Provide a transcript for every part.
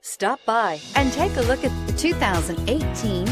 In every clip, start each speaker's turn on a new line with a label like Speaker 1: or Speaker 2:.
Speaker 1: Stop by and take a look at the 2018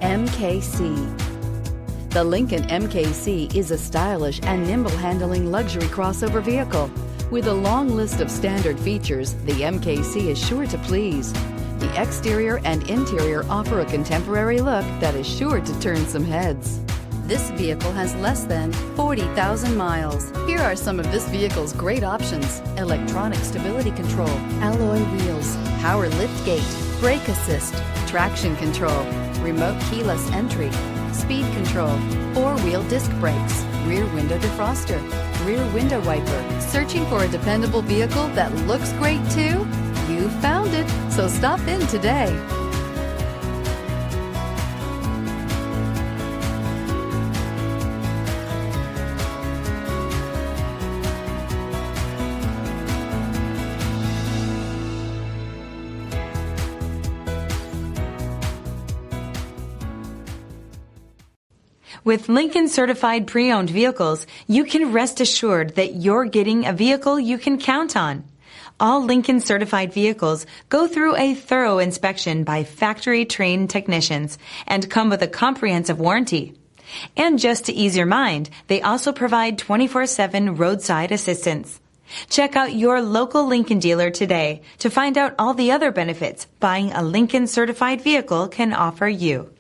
Speaker 1: MKC. The Lincoln MKC is a stylish and nimble-handling luxury crossover vehicle. With a long list of standard features, the MKC is sure to please. The exterior and interior offer a contemporary look that is sure to turn some heads. This vehicle has less than 40,000 miles. Here are some of this vehicle's great options: electronic stability control, alloy wheels, power liftgate, brake assist, traction control, remote keyless entry, speed control, four-wheel disc brakes, rear window defroster, rear window wiper. Searching for a dependable vehicle that looks great too? You found it, so stop in today.
Speaker 2: With Lincoln Certified Pre-Owned Vehicles, you can rest assured that you're getting a vehicle you can count on. All Lincoln Certified vehicles go through a thorough inspection by factory-trained technicians and come with a comprehensive warranty. And just to ease your mind, they also provide 24/7 roadside assistance. Check out your local Lincoln dealer today to find out all the other benefits buying a Lincoln Certified vehicle can offer you.